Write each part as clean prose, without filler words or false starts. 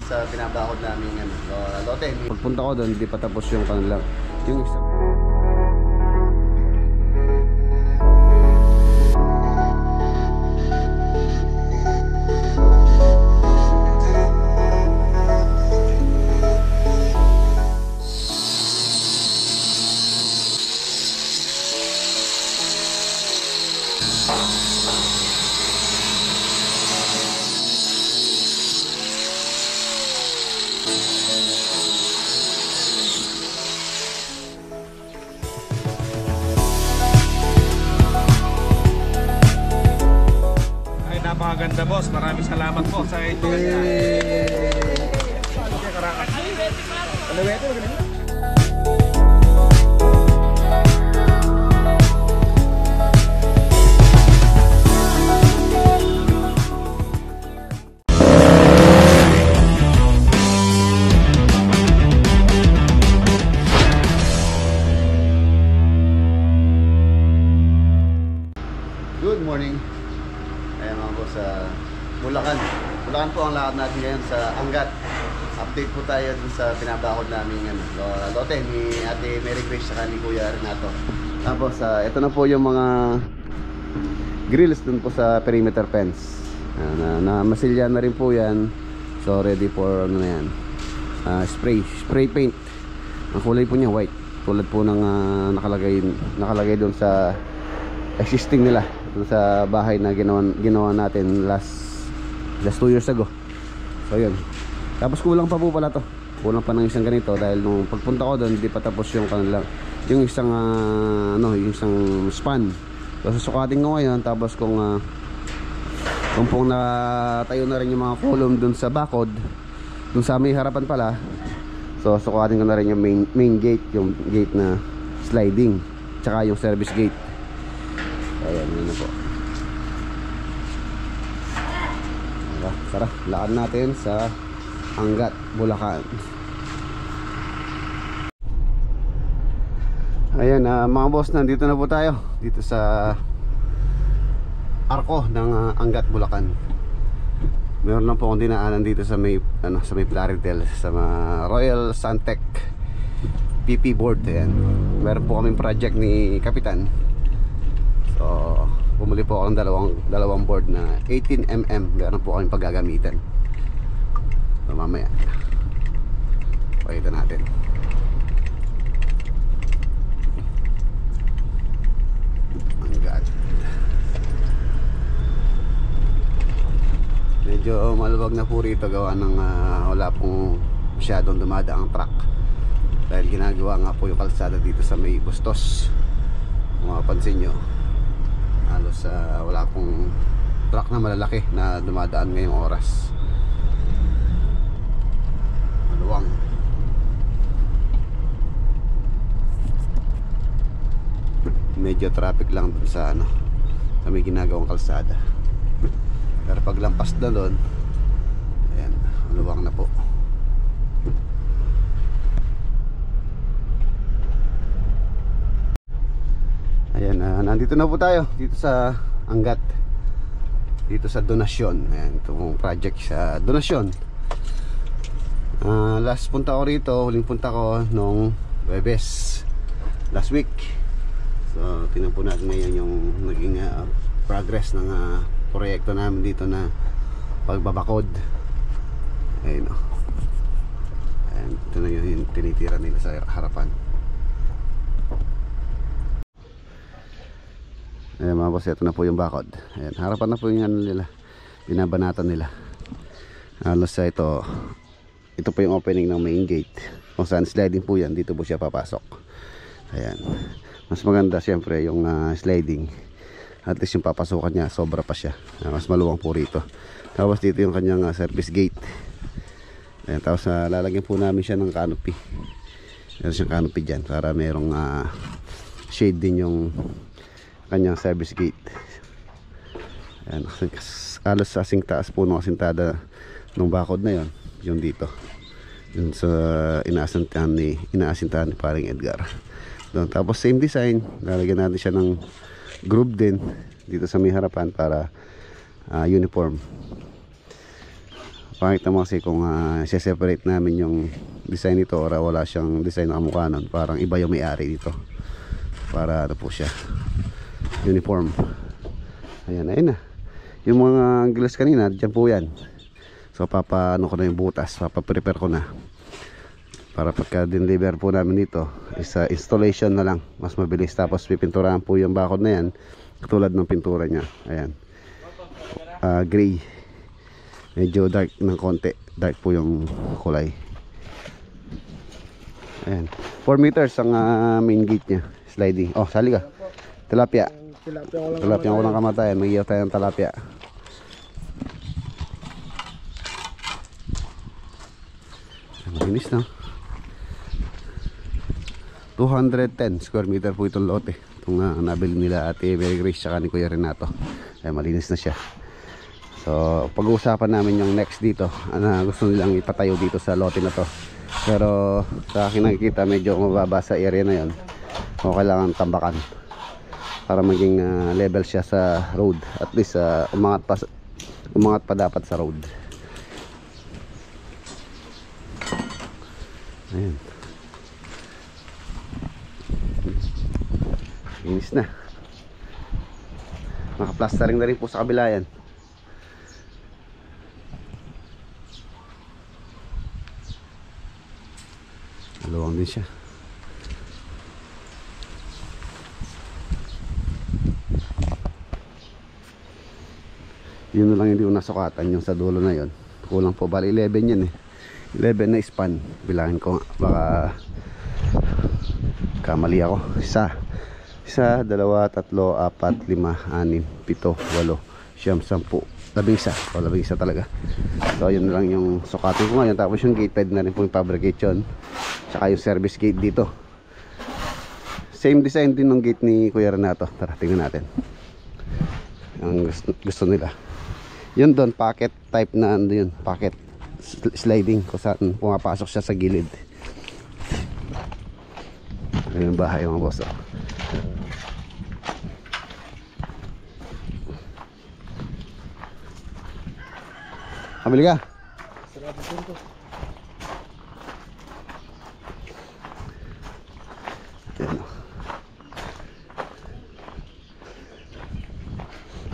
sa pinabakod namin lote. Pagpunta ko doon, hindi pa tapos yung kanilang yung isa. Napakaganda boss, maraming salamat po sa ito. Good morning. Ayan mga boss, Bulacan. Bulacan po ang lakad natin ngayon sa Angat. Update po tayo dun sa pinabakod namin lote ni Ate Mary Grace saka ni Kuya Renato. Tapos ito na po yung mga grills dun po sa perimeter fence. Na masilya na rin po yan. So ready for ano na yan, spray paint. Ang kulay po niya white, tulad po ng nakalagay dun sa existing nila sa bahay na ginawa natin last 2 years ago. So yun. Tapos kulang pa po pala to. Kulang pa ng isang ganito dahil nung pagpunta ko doon hindi pa tapos yung kanilang yung isang yung isang span. So susukatin ko ngayon, tapos kung pong natayo na rin yung mga column doon sa bakod, doon sa may harapan pala. So susukatin ko na rin yung main gate, yung gate na sliding, tsaka yung service gate. Ayan, yun na po. Tara, lakad natin sa Angat, Bulacan. Ayan, mga boss, nandito na po tayo dito sa arko ng Angat, Bulacan. Meron lang po akong dinaanan dito sa may sa may Claritel, sa Royal Suntec PP board. Ayan. Meron po kaming project ni Kapitan. So, bumili po ako ng dalawang board na 18mm. Meron po kaming paggagamitan. So, mamaya pakita natin. Angat. Medyo maluwag na po rito, gawa ng wala pong masyadong dumadaang truck. Dahil ginagawa nga po yung kalsada dito sa may Bustos. Kung mapapansin nyo, halos wala pong truck na malalaki na dumadaan ngayong oras. Maluwang. Medyo traffic lang dun sa sa may ginagawang kalsada. Pero pag lampas na doon, ayan, maluwang na po. Ayan, nandito na po tayo dito sa Angat, dito sa Donasyon. Ayan, itong project sa Donasyon. Last punta ko rito, huling punta ko nung Webes last week. So tingnan po natin ngayon yung naging progress ng proyekto namin dito na pagbabakod. Ayan, ayan, ito na yung tinitira nila sa harapan. Ayan mga boss, ito na po yung bakod. Ayan, harapan na po yung nila, binabanatan nila. Halos ito po yung opening ng main gate. Kung saan sliding po yan, dito po siya papasok. Ayan, mas maganda siyempre yung sliding. At least yung papasokan niya, sobra pa siya. Mas maluwang po rito. Tapos dito yung kanyang service gate. Ayan, tapos lalagyan po namin siya ng canopy. Meron siyang canopy dyan para merong shade din yung kanyang service gate. Ayan, halos asing taas po ng asintada ng bakod na yon, yung dito, yun sa inaasintahan ni paring Edgar doon. Tapos same design, lalagyan natin siya ng groove din dito sa may harapan para uniform. Pakita mo kasi kung separate namin yung design nito or wala siyang design na kamukha nun. Parang iba yung may-ari dito. Para ano po siya, uniform. Ayan, ayun na. Yung mga glass kanina, dyan po yan. So papaano ko na yung butas, papaprepare ko na. Para pagka deliver po namin dito, isa installation na lang, mas mabilis. Tapos pipinturahan po yung bakod na yan, katulad ng pintura nya. Ayan, gray. Medyo dark ng konti. Dark po yung kulay. Ayan. 4 meters ang main gate nya. Sliding. Oh, sali ka. Tilapia. Tilapia ko lang kamatayan. Mag-iyaw tayo ng tilapia. Malinis na. 210 square meter po itong lote. Itong nabili nila Ate Mary Grace tsaka ni Kuya Renato. Ay, malinis na siya. So pag-uusapan namin yung next dito, gusto nilang ipatayo dito sa lote na to. Pero sa akin nakikita medyo mababa sa area na yon. O kailangan tambakan para maging level siya sa road. At least umangat pa dapat sa road. Ayan. Inis na. Naka-plastering na rin po sa kabila yan. Maluwang din siya. Yun na lang hindi ko nasukatan yung sa dulo na yun. Kulang po, bali 11 yan eh. 11 na span. Bilangin ko nga, baka kamali ako. Isa, 2, 3, 4, 5, 6, 7, 8, 9, 10, 11 o 11 talaga. So yun na lang yung sukatin ko ngayon. Tapos yung gate pad na rin po yung fabrication, tsaka yung service gate dito. Same design din ng gate ni Kuya Renato. Tara tingnan natin ang gusto nila. Yun doon, pocket type na ano yun, pocket sliding kung saan pumapasok siya sa gilid. Ayun yung bahay mga boss. Kabili ka?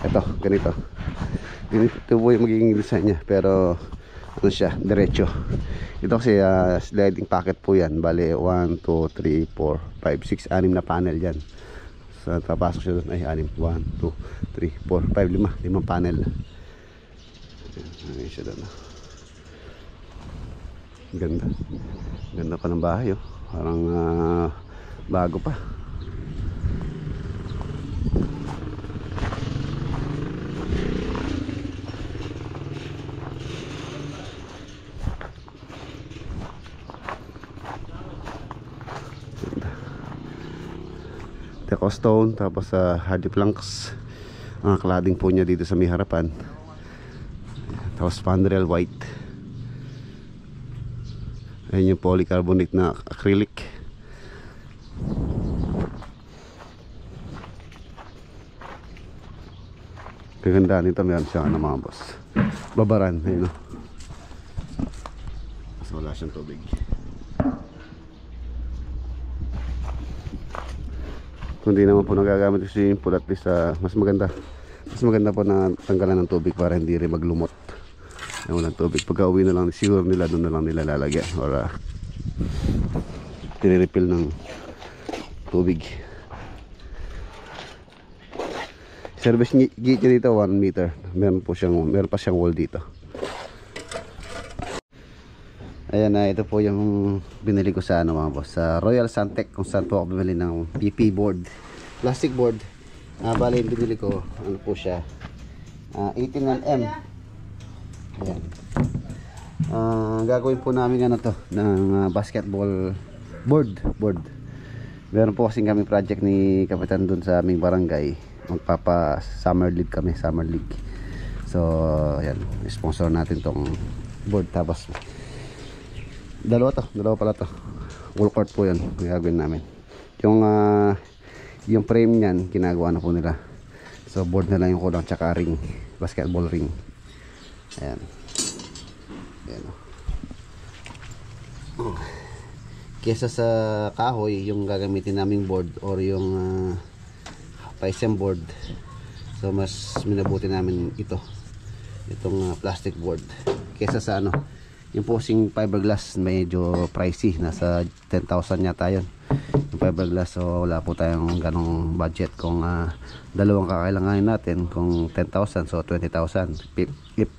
Ito, ganito. Ganito po yung magiging design niya. Pero ano siya, diretso. Ito kasi sliding pocket po yan. Bale 1, 2, 3, 4, 5, 6, 6 na panel yan. So tapasok siya doon. Ay 6, 1, 2, 3, 4, 5, 5 panel. Ayan siya doon. Ganda. Ganda pa ng bahay oh. Parang bago pa. Deco stone, tapos hardy planks. Ang cladding po niya dito sa may harapan. Tapos spandrel white. Ayan yung polycarbonate na acrylic. Kagandaan nito, meron siya ano mga boss, babaran. Ayun o. Mas wala siyang tubig. Kung di naman po nagagamit yung swimming pool, at least mas maganda po na tanggalan ng tubig para hindi rin maglumot yung walang tubig. Pagka uwi na lang siguro nila, doon na lang nila lalagyan or tinirefill ng tubig. Service gate niya dito 1 meter. Meron pa siyang wall dito. Ayan na, ito po yung binili ko sa ano mga boss, sa Royal Santec, kung saan po ako bumili ng PP board, plastic board. Bali yung binili ko, ano po siya, 18mm. Ayan. Gagawin po namin ano to, ng basketball board. Meron po kasing kami project ni Kapitan dun sa aming barangay. Magpapa summer league kami, summer league. So ayan, sponsor natin tong board. Tapos dalawa pala to, wall court po yun gagawin namin. Yung frame nyan ginagawa na po nila, so board na lang yung kulang, tsaka ring, basketball ring. Ayan, Ayan, oh. Kesa sa kahoy yung gagamitin naming board or yung PSM board, so mas minabuti namin itong plastic board kesa sa yung posing fiberglass. Medyo pricey, nasa 10,000 yata yun yung fiberglass, so wala po tayong ganong budget. Kung dalawang kakailanganin natin, kung 10,000, so 20,000 if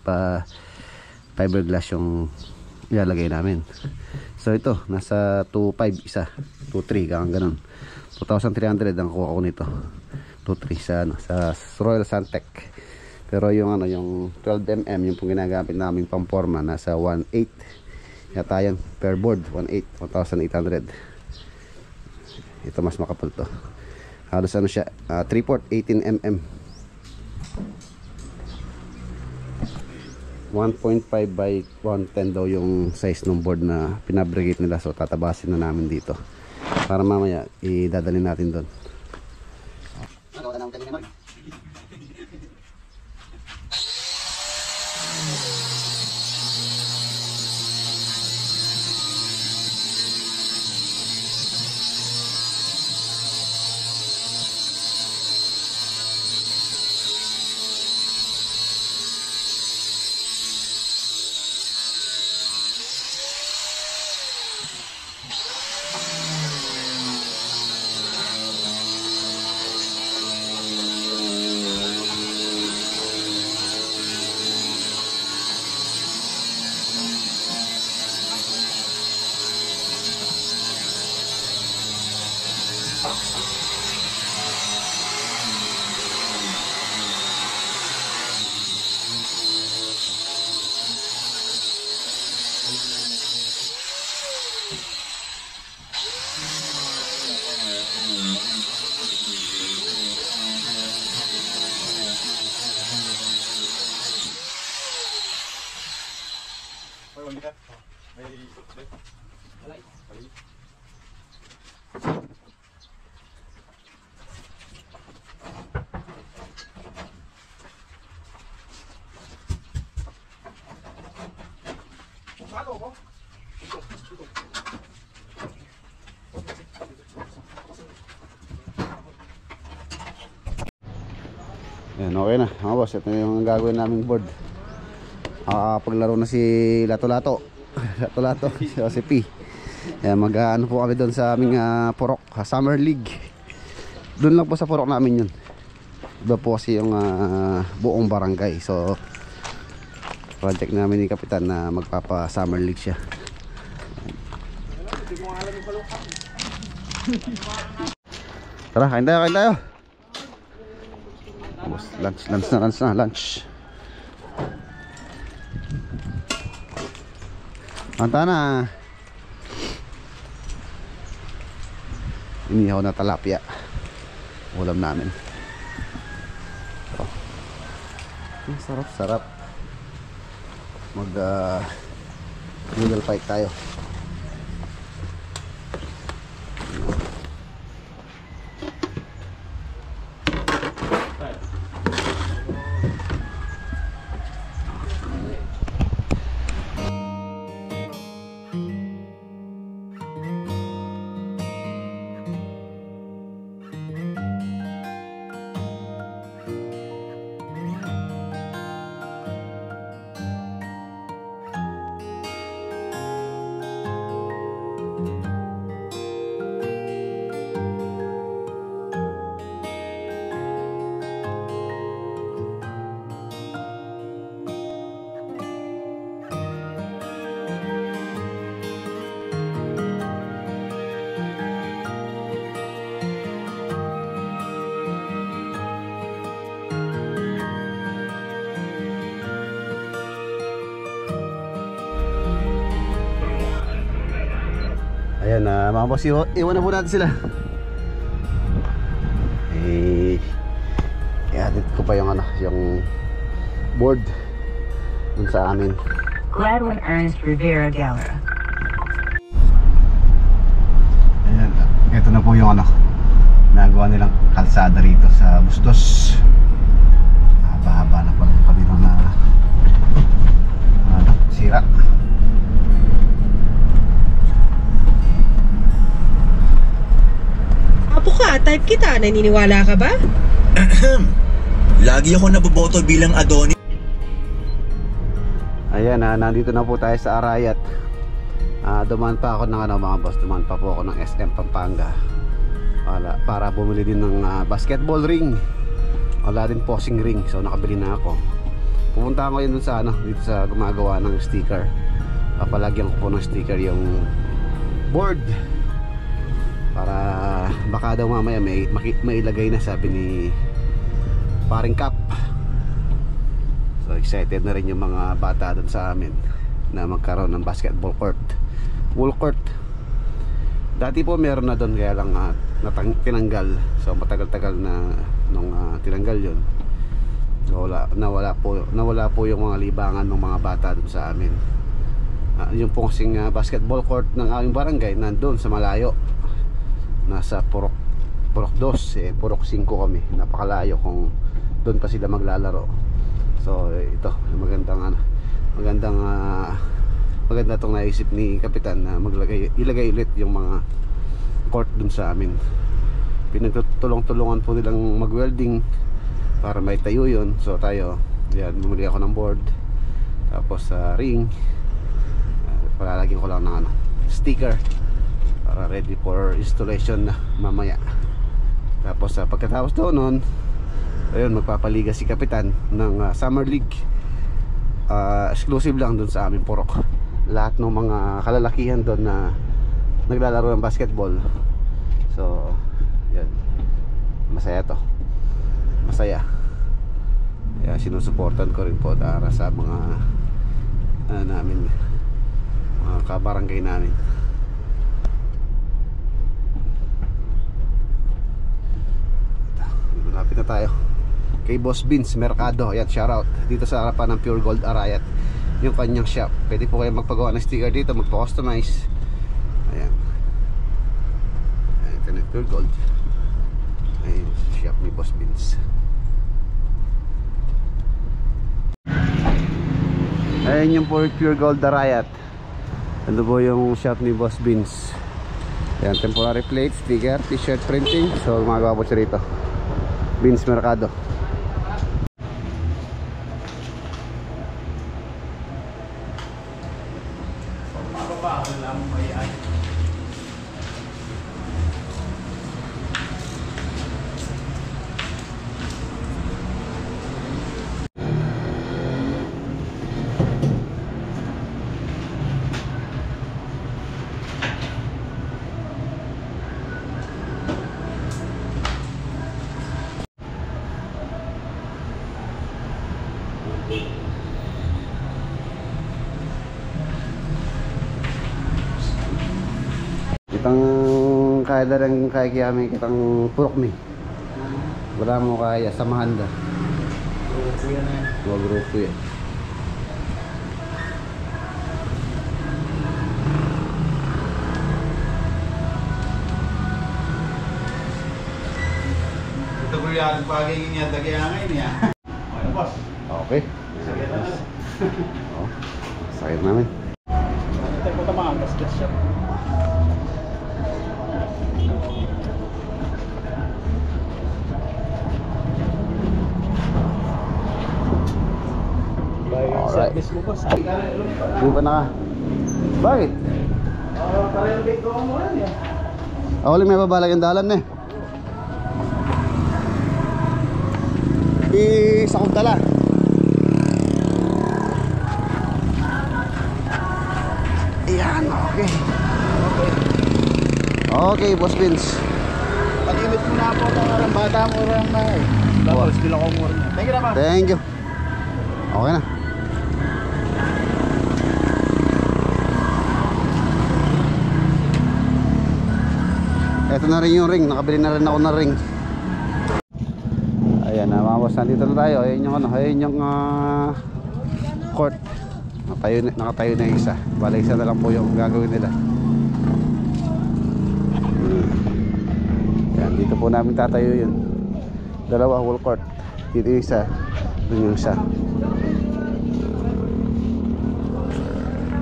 fiberglass yung ilalagay namin. So ito nasa 2.5 isa, 2.3 ganun, 2,300 ang kuha ko nito, 2.3 sa Royal Santec. Pero yung yung 12mm yung pong ginagamit naming pamporma, nasa 1.8 yata yan per board, 1,800. Ito mas makapal to, halos siya 3/4 18mm, 1.5 by 110 daw yung size ng board na pinabrigate nila. So tatabasin na namin dito para mamaya idadalhin natin doon. Ayan, okay na mga boss, ito yung gagawin naming board. Paglaro na si Lato-Lato Lato-Lato si P. Ayan, mag-ano po kami doon sa aming Purok Summer League. Doon lang po sa Purok namin yun. Iba po kasi yung buong barangay. So project namin ni Kapitan na magpapa Summer League siya. Tara, kain tayo. Lunch na. Kanta na. Inihaw na talapia ulam namin. Sarap mag noodle fight tayo. Ayan mga boss, iwan na po natin sila. I-edit ko pa yung board dun sa amin. Gladwin Ernest Rivera Galera. Ayan, ito na po yung nagawa nilang kalsada rito sa Bustos. Haba-haba na pala pa dito na sira. type kita. Naniniwala ka ba? Lagi ako naboboto bilang Adonis. Ayan, nandito na po tayo sa Arayat. Dumaan pa ako ng mga boss. Dumaan pa po ako ng SM Pampanga para bumili din ng basketball ring. Wala din posing ring, so nakabili na ako. Pupunta ako yun dun sa dito sa gumagawa ng sticker. Papalagyan ko po ng sticker yung board para baka daw mamaya may ilagay na, sabi ni paring Cap. So excited na rin yung mga bata dun sa amin na magkaroon ng basketball court, full court. Dati po meron na dun, kaya lang tinanggal. So matagal-tagal na nung tinanggal yun. So nawala po yung mga libangan ng mga bata dun sa amin. Yung pong basketball court ng aming barangay nandun sa malayo, nasa Purok 2, Purok 5 kami. Napakalayo kung doon pa sila maglalaro. So ito, maganda itong naisip ni Kapitan na ilagay ulit yung mga court dun sa amin. Pinagtulong-tulungan po nilang mag-welding para may tayo yun. So tayo, yan, bumili ako ng board, tapos ring, palalagyan ko lang ng sticker para ready for installation na mamaya. Tapos pagkatapos daw nun, ayun, magpapaliga si Kapitan ng Summer League. Exclusive lang dun sa aming Purok. Lahat ng mga kalalakihan doon na naglalaro ng basketball. So yan, masaya to, masaya. Kaya sinusuportan ko rin po para sa mga namin, mga kabarangay namin. Malapit na tayo kay Boss Vince Mercado. Ayan, shoutout dito sa harapan ng Pure Gold Arayat, yung kanyang shop. Pwede po kayo magpagawa ng sticker dito, magpa-customize. Ayan, ito na Pure Gold. Ayan, shop ni Boss Vince. Ayan yung Pure Gold Arayat. Ano po yung shop ni Boss Vince. Ayan, temporary plate, sticker, t-shirt printing. So gumagawa po siya rito, Vince Mercado. Kitang kaya na rin kaya kami kitang purok mi. Wala mo kaya samahan da. Grupo yan eh. Grupo yan. Ito ko yan pagiging niya tagayangay niya. Ano boss? Okay. Oh, sakit namin. Ito ko tama ang gas siya. Alright. Service mo boss. Di ba na ka? Bakit? Parang dito mo yan eh. Ako lang may babalag ang dalan na eh. Sa kong dala. Ayan, okay. Okay, Boss Vince. Pag-init mo na po ng bata mo rin na eh. Tapos bilang ko mo rin. Thank you naman. Thank you. Okay na. Ito na rin yung ring. Nakabili na rin ako ng ring. Ayan na mga boss, nandito na tayo. Ayan yung ayan yung court. Nakatayo na yung isa. Bala isa na lang po yung gagawin nila. Ayan, dito po namin tatayo yun. Dalawa whole court. Dito yung isa, dun yung isa.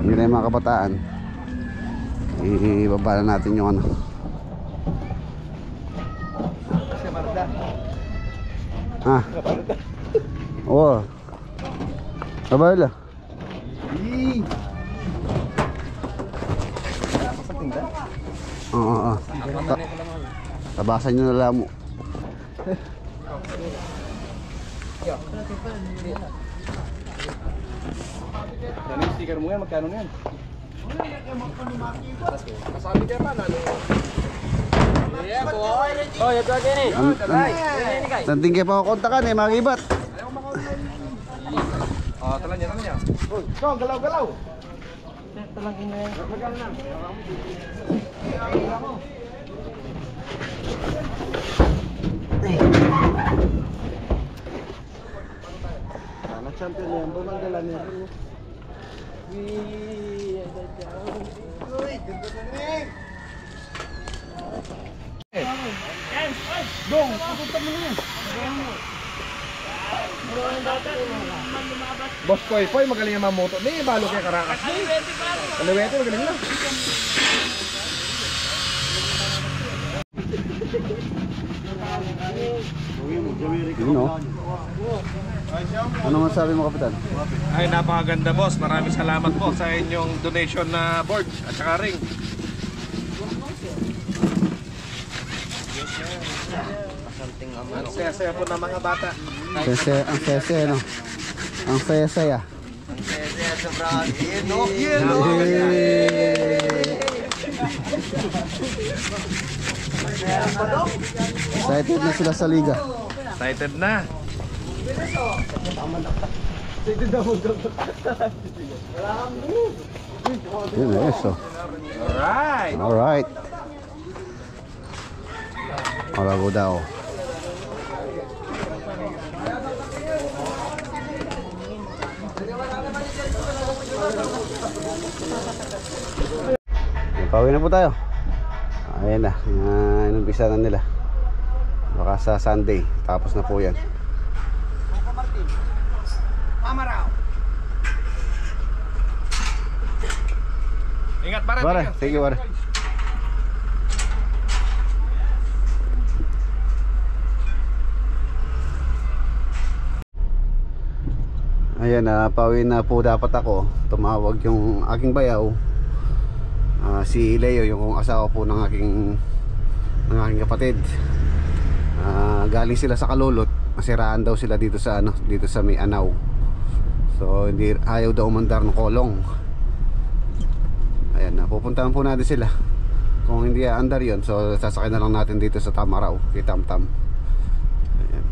Yun na yung mga kabataan. Ibaba na natin yung Ah. Oo. Abala. Oo. Tabasan nyo na lang mo. Ano yung sticker mo yan? Magkano na yan? Nanting kayo pa ako kontakan eh, mga gibat. Talan niya. Ikaw, galaw-galaw. Sana champion yan, bumanggalan niya. Boss Poy, magaling yung mamoto. May balo kaya Karakas. Kalawete, magaling lang. Yun o. Ano masabi mo, Kapitan? Ay, napakaganda boss. Maraming salamat po sa inyong donation na board at saka ring. Ang saya-saya po ng mga bata. Ang sese, no? Ang sese, ah. Excited na sila sa liga. Excited na. Yun na, eso. Alright. Alright. Alago daw. Pauwi na po tayo. Ayan na, inumpisa na nila. Baka sa Sunday, tapos na po yan. Ingat pa rin. Pare, thank you, pare. Ayan, pauwi na po dapat ako. Tumawag yung aking bayaw, si Leo, yung asawa po ng aking kapatid. Galing sila sa Kalulot, masiraan daw sila dito sa dito sa may Anaw. So hindi, ayaw daw umandar ng kolong. Ayan, pupuntahan po natin sila. Kung hindi aandar yon, so sasakay na lang natin dito sa Tamaraw, kay Tamtam. Ayan.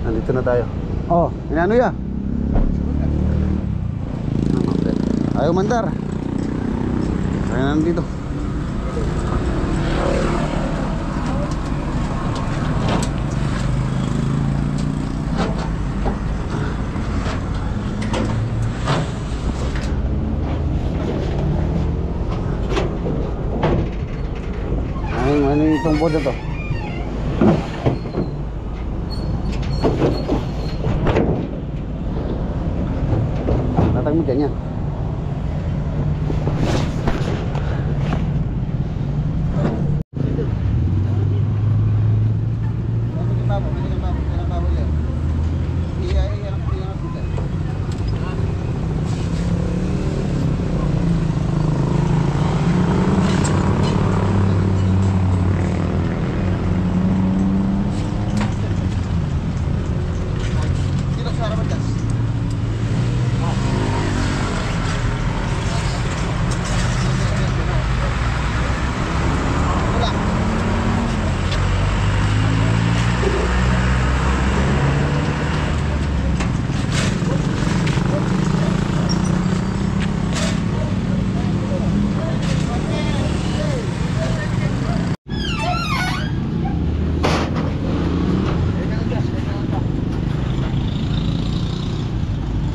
Nandito na tayo. Oh, inano ya? Ayaw mandar. Kaya nandito. Ano itong board na to? Tatag mo dyan yan.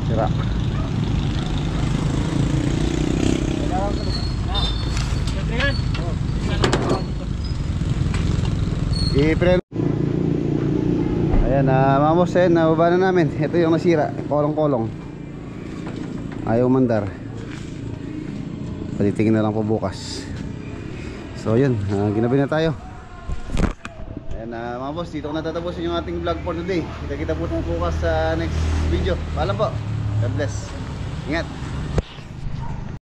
Sira. I-preno. Ayan, mamos, nababa na namin. Ito yung nasira, kolong-kolong. Ayaw mandar. Palitingin na lang po bukas. So yun, ginabi na tayo. Ayan mga boss, dito ko natatapusin yung ating vlog for today. Kita-kita po tayo bukas sa next video. Paalam po. God bless. Ingat.